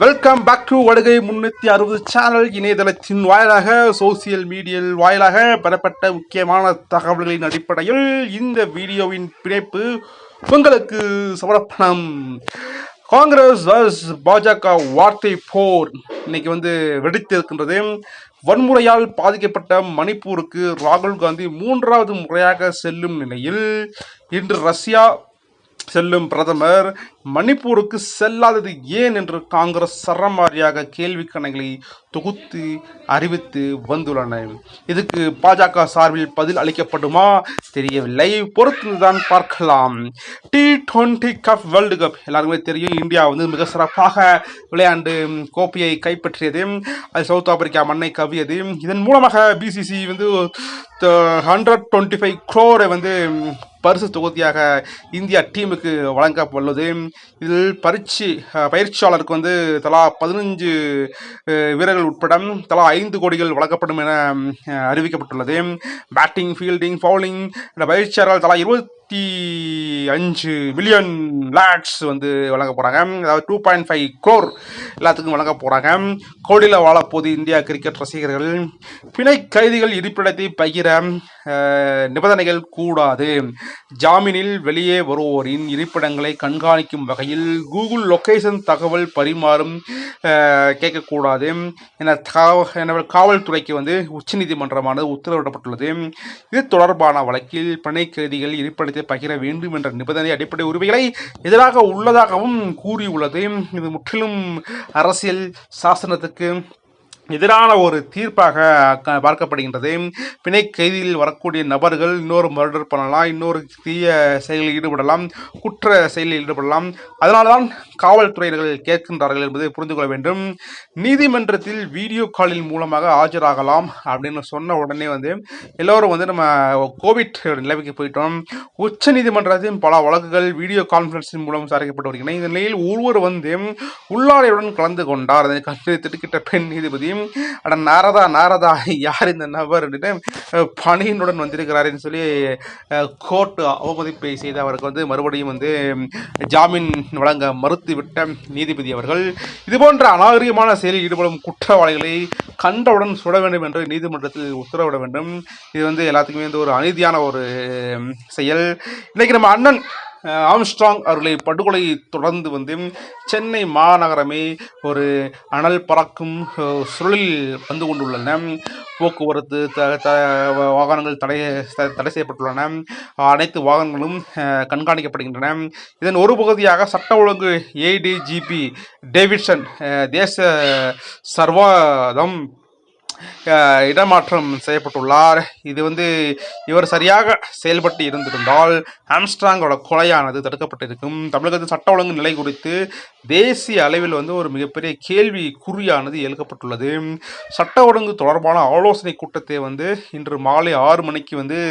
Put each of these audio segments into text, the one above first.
Welcome back to Vadugai 360 channel. இணையதளத்தின் வாயிலாக social medial வாயிலாக பெறப்பட்ட முக்கியமான தகவல்களின் அடிப்படையில் இந்த வீடியோவின் பிணைப்பு உங்களுக்கு சமர்ப்பணம். காங்கிரஸ் vs பாஜக வார்த்தை போர் இன்னைக்கு வெடித்து இருக்கின்றது. வன்முறையால் பாதிக்கப்பட்ட மணிப்பூருக்கு ராகுல் காந்தி 3வது முறையாக செல்லும் நிலையில் இன்று ரஷ்யா செல்லும் பிரதமர் மணிப்பூருக்கு செல்லாதது ஏன் என்று காங்கிரஸ் சரமாரியாக கேள்வி கணைகளை தொகுத்து அறிவித்து வந்துள்ளன. இதுக்கு பாஜக சார்பில் பதில் அளிக்கப்படுமா தெரியவில்லை, பொறுத்துதான் பார்க்கலாம். T20 கப் வேர்ல்டு கப் எல்லாருக்குமே தெரியும். இந்தியா மிக சிறப்பாக விளையாண்டு கோப்பையை கைப்பற்றியது. அது சவுத் ஆப்பிரிக்கா மண்ணை கவியது. இதன் மூலமாக பிசிசி 125 crore பரிசு தொகுதியாக இந்தியா டீமுக்கு வழங்கப்பட்டுள்ளது. இதில் பயிற்சியாளருக்கு தலா 15 வீரர்கள் உட்பட தலா 5 கோடிகள் வழங்கப்படும் என அறிவிக்கப்பட்டுள்ளது. பேட்டிங், ஃபீல்டிங், பவுலிங் பயிற்சியாளர்கள் தலா 25 மில்லியன் லேக்ஸ் வழங்க போகிறாங்க. அதாவது 2.5 crore எல்லாத்துக்கும் வழங்க போகிறாங்க. கோடியில் வாழப்போது இந்தியா கிரிக்கெட் ரசிகர்கள். பிணை கைதிகள் இருப்பிடத்தை பகிர நிபந்தனைகள் கூடாது. ஜாமீனில் வெளியே வருவோரின் இருப்பிடங்களை கண்காணிக்கும் வகையில் கூகுள் லொகேஷன் தகவல் பரிமாறும் கேட்கக்கூடாது என காவல்துறைக்கு உச்சநீதிமன்றமானது உத்தரவிடப்பட்டுள்ளது. இது தொடர்பான வழக்கில் பிணை கைதிகள் இருப்பிடத்தை பகிர வேண்டும் என்ற நிபந்தனை அடிப்படை உரிமைகளை எதிராக உள்ளதாகவும் கூறியுள்ளது. இது முற்றிலும் அரசியல் சாசனத்துக்கு எதிரான ஒரு தீர்ப்பாக பார்க்கப்படுகின்றது. பிணை கைதியில் வரக்கூடிய நபர்கள் இன்னொரு மர்டர் பண்ணலாம், இன்னொரு தீய செயலில் ஈடுபடலாம், குற்ற செயலில் ஈடுபடலாம். அதனால்தான் காவல்துறையினர்கள் கேட்கின்றார்கள் என்பதை புரிந்து கொள்ள வேண்டும். நீதிமன்றத்தில் வீடியோ காலின் மூலமாக ஆஜராகலாம் அப்படின்னு சொன்ன உடனே எல்லோரும் நம்ம கோவிட் நிலைமைக்கு போயிட்டோம். உச்ச நீதிமன்றத்தின் பல வழக்குகள் வீடியோ கான்ஃபரன்ஸின் மூலம் விசாரிக்கப்பட்டு வருகின்றன. இந்த நிலையில் ஒருவர் உள்ளாடையுடன் கலந்து கொண்டார். அதை கண்டு திடுக்கிட்ட பெண் நீதிபதி அட நாரதா யார் இந்த நபர் பணியினுடன் வந்திருக்கிறார் சொல்லி கோர்ட் அவமதிப்பை செய்து அவருக்கு மறுபடியும் ஜாமீன் வழங்க மறுத்துவிட்ட நீதிபதி அவர்கள் இதுபோன்ற அநாகரிகமான செயலில் ஈடுபடும் குற்றவாளிகளை கண்டவுடன் சுட வேண்டும் என்று நீதிமன்றத்தில் உத்தரவிட வேண்டும். இது எல்லாத்துக்குமே ஒரு அநீதியான ஒரு செயல். இன்னைக்கு நம்ம அண்ணன் ஆம்ஸ்ட்ராங் அவர்களை படுகொலை தொடர்ந்து சென்னை மாநகரமே ஒரு அனல் பறக்கும் சுழலில் வந்து கொண்டுள்ளன. போக்குவரத்து வாகனங்கள் தடை செய்யப்பட்டுள்ளன. அனைத்து வாகனங்களும் கண்காணிக்கப்படுகின்றன. இதன் ஒரு பகுதியாக சட்ட ஒழுங்கு ADGP டேவிட்சன் தேச சர்வாதம் இடமாற்றம் செய்யப்பட்டுள்ளார். இது இவர் சரியாக செயல்பட்டு இருந்திருந்தால் ஆம்ஸ்ட்ராங்கோட கொலையானது தடுக்கப்பட்டிருக்கும். தமிழகத்தின் சட்ட ஒழுங்கு நிலை குறித்து தேசிய அளவில் ஒரு மிகப்பெரிய கேள்வி குறியானது எழுக்கப்பட்டுள்ளது. சட்ட ஒழுங்கு தொடர்பான ஆலோசனை கூட்டத்தை இன்று மாலை 6 மணிக்கு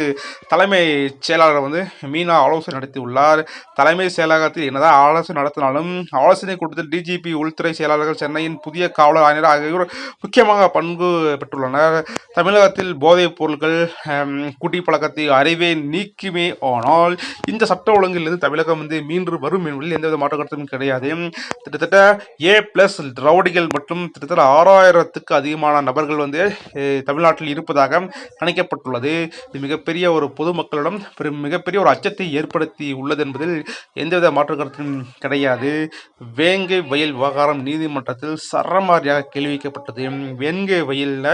தலைமை செயலாளர் மீனா ஆலோசனை நடத்தியுள்ளார். தலைமை செயலகத்தில் என்னதான் ஆலோசனை நடத்தினாலும் ஆலோசனை கூட்டத்தில் DGP, உள்துறை செயலாளர்கள், சென்னையின் புதிய காவலர் ஆணையர் ஆகியோர் முக்கியமாக பங்கு பெற்றுள்ளனர். தமிழகத்தில் போதைப் பொருட்கள் குடிப்பழக்கத்தை அறிவே நீக்குமே. ஆனால் இந்த சட்ட ஒழுங்கிலிருந்து தமிழகம் மீண்டு வரும் என்பதில் எந்தவித மாற்று கருத்தும் கிடையாது. கிட்டத்தட்ட A+ ரவுடிகள் மற்றும் கிட்டத்தட்ட 6000த்துக்கு அதிகமான நபர்கள் தமிழ்நாட்டில் இருப்பதாக கணிக்கப்பட்டுள்ளது. இது மிகப்பெரிய ஒரு பொதுமக்களிடம் மிகப்பெரிய ஒரு அச்சத்தை ஏற்படுத்தி உள்ளது என்பதில் எந்தவித மாற்று கருத்தும் கிடையாது. வேங்கை வயல் விவகாரம் நீதிமன்றத்தில் சரமாரியாக கேள்விக்கப்பட்டது. வேங்கை வயலில்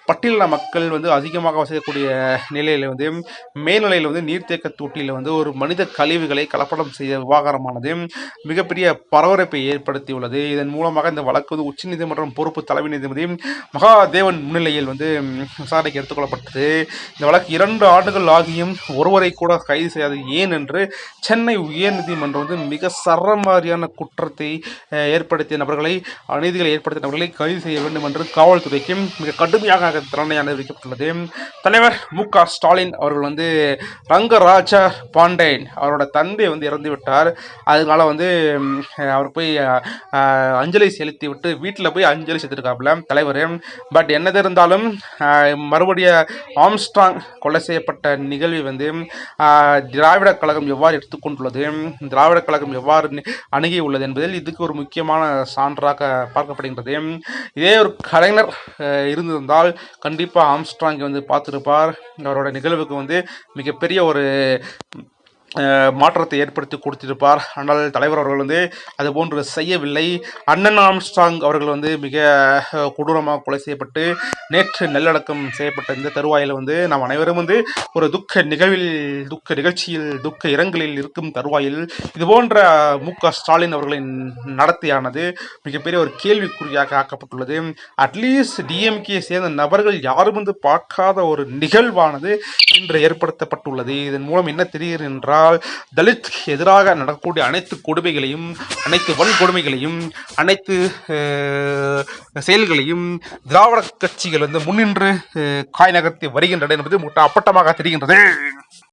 பட்டியலின மக்கள் அதிகமாக வசிக்கக்கூடிய நிலையில் மேல்நிலையில் நீர்த்தேக்க தொட்டியில் ஒரு மனித கழிவுகளை கலப்படம் செய்த விவகாரமானது மிகப்பெரிய பரபரப்பை ஏற்படுத்தியுள்ளது. இதன் மூலமாக இந்த வழக்கு உச்சநீதிமன்றம் பொறுப்பு தலைமை நீதிபதி மகாதேவன் முன்னிலையில் விசாரணைக்கு எடுத்துக்கொள்ளப்பட்டது. இந்த வழக்கு 2 ஆண்டுகள் ஆகியும் ஒருவரை கூட கைது செய்யாது ஏன் என்று சென்னை உயர்நீதிமன்றம் மிக சரமாரியான குற்றத்தை ஏற்படுத்திய நபர்களை, அநீதிகளை ஏற்படுத்திய நபர்களை கைது செய்ய வேண்டும் என்று காவல்துறைக்கு மிக கடுமையாக தண்டனை அனுபவிக்கப்பட்டுள்ளது. தலைவர் மு.க.ஸ்டாலின் அவர்கள் வந்து ரங்கராஜா பாண்டேன் அவரோட தந்தை வந்து இறந்து விட்டார். அதனால வந்து அவர் போய் அஞ்சலி செலுத்தி விட்டு வீட்டில் போய் அஞ்சலி செலுத்திருக்காப்புல தலைவர். பட் என்னது இருந்தாலும் மறுபடியும் ஆம்ஸ்ட்ராங் கொலை செய்யப்பட்ட நிகழ்வை வந்து திராவிட கழகம் எவ்வாறு எடுத்துக்கொண்டுள்ளது, திராவிட கழகம் எவ்வாறு அணுகியுள்ளது என்பதில் இதுக்கு ஒரு முக்கியமான சான்றாக பார்க்கப்படுகின்றது. இதே ஒரு கலைஞர் இருந்திருந்தால் கண்டிப்பாக ஆம்ஸ்ட்ராங்கை வந்து பார்த்துருப்பார். அவரோட நிகழ்வுக்கு வந்து மிகப்பெரிய ஒரு மாற்றத்தை ஏற்படுத்தி கொடுத்திருப்பார். ஆனால் தலைவர் அவர்கள் வந்து அது போன்று செய்யவில்லை. அண்ணன் ஆம்ஸ்ட்ராங் அவர்கள் வந்து மிக கொடூரமாக கொலை செய்யப்பட்டு நேற்று நல்லடக்கம் செய்யப்பட்ட இந்த தருவாயில் வந்து நாம் அனைவரும் வந்து ஒரு துக்க நிகழ்ச்சியில் துக்க இரங்கலில் இருக்கும் தருவாயில் இது போன்ற மு.க.ஸ்டாலின் அவர்களின் நடத்தையானது மிகப்பெரிய ஒரு கேள்விக்குறியாக ஆக்கப்பட்டுள்ளது. அட்லீஸ்ட் டிஎம்கே சேர்ந்த நபர்கள் யாரும் வந்து பார்க்காத ஒரு நிகழ்வானது இன்று ஏற்படுத்தப்பட்டுள்ளது. இதன் மூலம் என்ன தெரிகிறது என்றால் தலித் எதிராக நடக்கக்கூடிய அனைத்து கொடுமைகளையும், அனைத்து வன்கொடுமைகளையும், அனைத்து செயல்களையும் திராவிட கட்சிகள் வந்து முன்னின்று காய் நகர்த்தி வருகின்றன என்பது அப்பட்டமாக தெரிகின்றது.